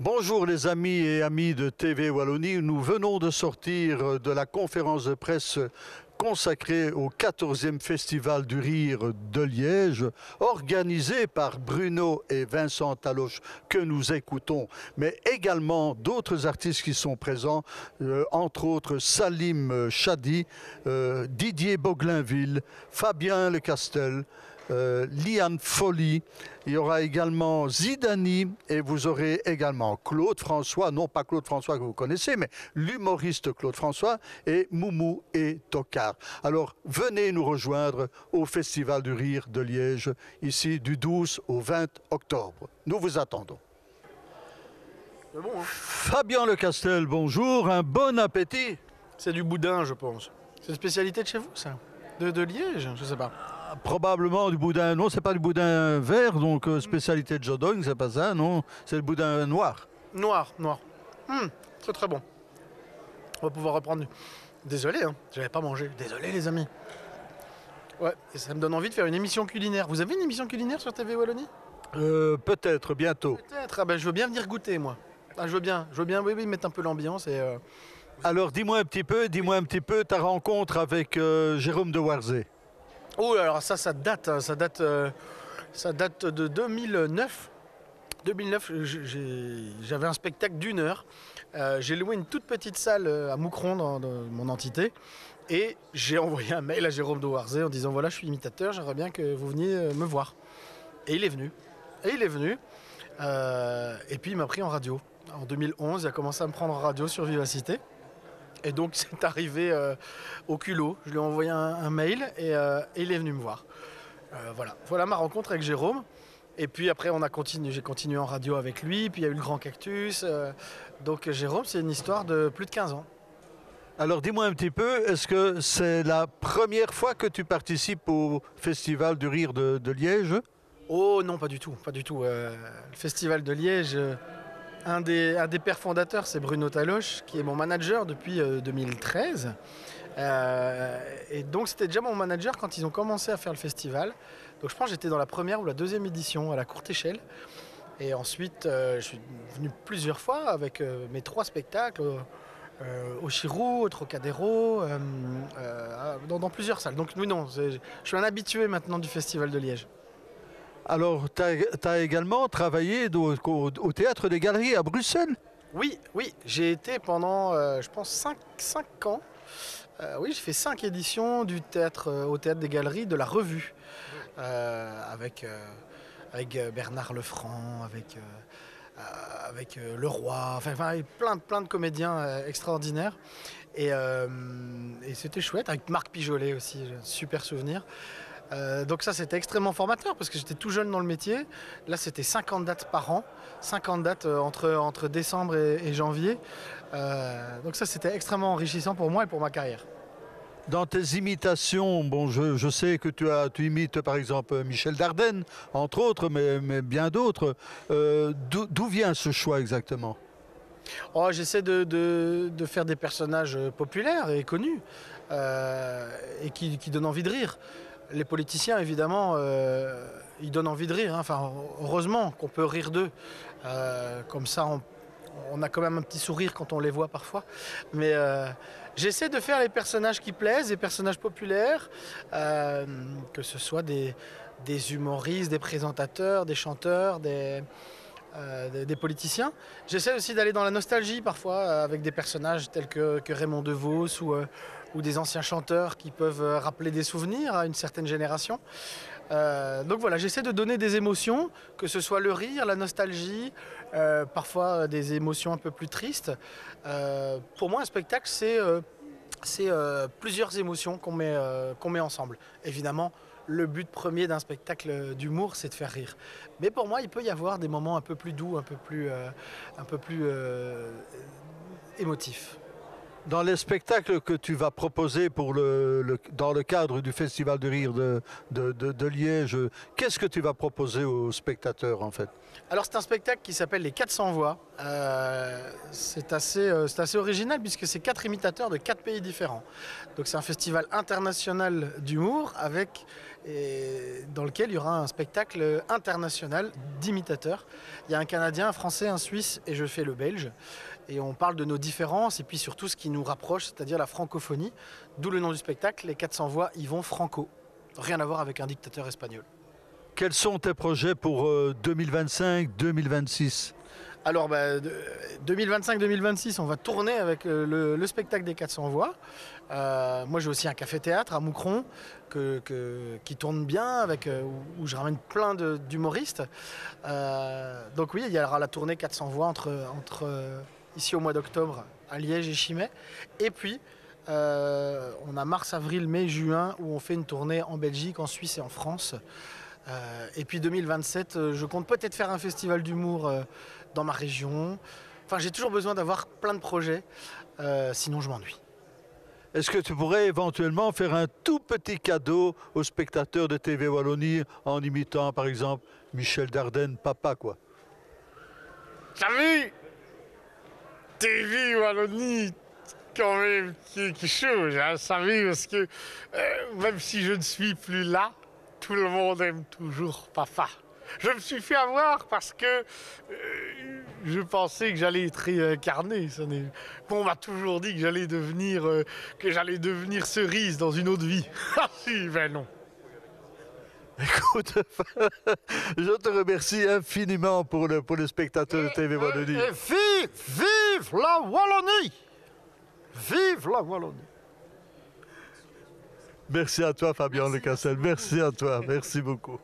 Bonjour les amis et amis de TV Wallonie. Nous venons de sortir de la conférence de presse consacrée au 14e Festival du Rire de Liège, organisé par Bruno et Vincent Taloche, que nous écoutons, mais également d'autres artistes qui sont présents, entre autres Salim Chadi, Didier Boglinville, Fabien Lecastel, Liane Folly, il y aura également Zidani et vous aurez également Claude François, non pas Claude François que vous connaissez, mais l'humoriste Claude François et Moumou et Tocard. Alors venez nous rejoindre au Festival du Rire de Liège, ici du 12 au 20 octobre. Nous vous attendons. C'est bon, hein. Fabien Lecastel, bonjour, un bon appétit. C'est du boudin, je pense. C'est une spécialité de chez vous, ça? De Liège? Je sais pas. Probablement du boudin, non, c'est pas du boudin vert, donc spécialité de Jodogne, c'est pas ça, non, c'est le boudin noir. Noir. Très très bon. On va pouvoir reprendre. Désolé, hein, j'avais pas mangé. Désolé, les amis. Ouais, et ça me donne envie de faire une émission culinaire. Vous avez une émission culinaire sur TV Wallonie? Peut-être, bientôt. Peut-être. Ah ben, je veux bien venir goûter, moi. Ah, je veux bien, oui, mettre un peu l'ambiance et. Alors, dis-moi un petit peu ta rencontre avec Jérôme de Warzé. Oh, alors ça date, hein, ça date de 2009. 2009, j'avais un spectacle d'1 heure. J'ai loué une toute petite salle à Moucron dans mon entité. Et j'ai envoyé un mail à Jérôme de Warzé en disant voilà, je suis imitateur, j'aimerais bien que vous veniez me voir. Et il est venu. Et puis il m'a pris en radio. En 2011, il a commencé à me prendre en radio sur Vivacité. Et donc c'est arrivé au culot. Je lui ai envoyé un mail et il est venu me voir. Voilà ma rencontre avec Jérôme. Et puis après j'ai continué en radio avec lui. Puis il y a eu le Grand Cactus. Donc Jérôme, c'est une histoire de plus de 15 ans. Alors dis-moi un petit peu, est-ce que c'est la première fois que tu participes au Festival du Rire de Liège? Oh non, pas du tout. Le Festival de Liège... Un des pères fondateurs, c'est Bruno Taloche, qui est mon manager depuis 2013. Et donc, c'était déjà mon manager quand ils ont commencé à faire le festival. Donc, je pense que j'étais dans la première ou la deuxième édition à la courte échelle. Et ensuite, je suis venu plusieurs fois avec mes 3 spectacles au Chirou, au Trocadéro, dans plusieurs salles. Donc, je suis un habitué maintenant du Festival de Liège. Alors, tu as également travaillé au Théâtre des Galeries à Bruxelles? Oui, j'ai été pendant, je pense, 5 ans. Oui, j'ai fait 5 éditions au Théâtre des Galeries de la Revue, avec Bernard Lefranc, avec Leroy, enfin plein de comédiens extraordinaires. Et c'était chouette, avec Marc Pijolet aussi, j'ai un super souvenir. Donc ça, c'était extrêmement formateur parce que j'étais tout jeune dans le métier. Là, c'était 50 dates par an, 50 dates entre décembre et janvier. Donc ça, c'était extrêmement enrichissant pour moi et pour ma carrière. Dans tes imitations, bon, je sais que tu imites par exemple Michel Dardenne, entre autres, mais bien d'autres. D'où vient ce choix exactement? Oh, j'essaie de faire des personnages populaires et connus et qui donnent envie de rire. Les politiciens, évidemment, ils donnent envie de rire. Hein. Enfin, heureusement qu'on peut rire d'eux. Comme ça, on a quand même un petit sourire quand on les voit parfois. Mais j'essaie de faire les personnages qui plaisent, les personnages populaires, que ce soit des humoristes, des présentateurs, des chanteurs, des politiciens. J'essaie aussi d'aller dans la nostalgie parfois avec des personnages tels que Raymond DeVos ou des anciens chanteurs qui peuvent rappeler des souvenirs à une certaine génération. Donc voilà, j'essaie de donner des émotions, que ce soit le rire, la nostalgie, parfois des émotions un peu plus tristes. Pour moi, un spectacle, c'est plusieurs émotions qu'on met ensemble. Évidemment, le but premier d'un spectacle d'humour, c'est de faire rire. Mais pour moi, il peut y avoir des moments un peu plus doux, un peu plus émotifs. Dans les spectacles que tu vas proposer pour dans le cadre du Festival du Rire de Liège, qu'est-ce que tu vas proposer aux spectateurs en fait? Alors c'est un spectacle qui s'appelle Les 400 voix. C'est assez original puisque c'est 4 imitateurs de 4 pays différents. Donc c'est un festival international d'humour dans lequel il y aura un spectacle international d'imitateurs. Il y a un Canadien, un Français, un Suisse et je fais le Belge. Et on parle de nos différences et puis surtout ce qui nous rapproche, c'est-à-dire la francophonie. D'où le nom du spectacle, Les 400 voix y vont franco. Rien à voir avec un dictateur espagnol. Quels sont tes projets pour 2025-2026? Alors 2025-2026, on va tourner avec le spectacle des 400 voix. Moi j'ai aussi un café-théâtre à Moucron qui tourne bien, où je ramène plein d'humoristes. Donc oui, il y aura la tournée 400 voix entre ici au mois d'octobre à Liège et Chimay. Et puis on a mars, avril, mai, juin où on fait une tournée en Belgique, en Suisse et en France. Et puis 2027, je compte peut-être faire un festival d'humour dans ma région. Enfin, j'ai toujours besoin d'avoir plein de projets, sinon je m'ennuie. Est-ce que tu pourrais éventuellement faire un tout petit cadeau aux spectateurs de TV Wallonie en imitant par exemple Michel Dardenne, papa quoi? Salut! TV Wallonie, quand même quelque chose, hein, salut, parce que même si je ne suis plus là, tout le monde aime toujours papa. Je me suis fait avoir parce que je pensais que j'allais être réincarné. On m'a toujours dit que j'allais devenir Cerise dans une autre vie. Ah si, ben non. Écoute, je te remercie infiniment pour le spectateur de TV Wallonie. Vive la Wallonie! Vive la Wallonie! Merci à toi Fabien Lecassel, merci à toi, merci beaucoup.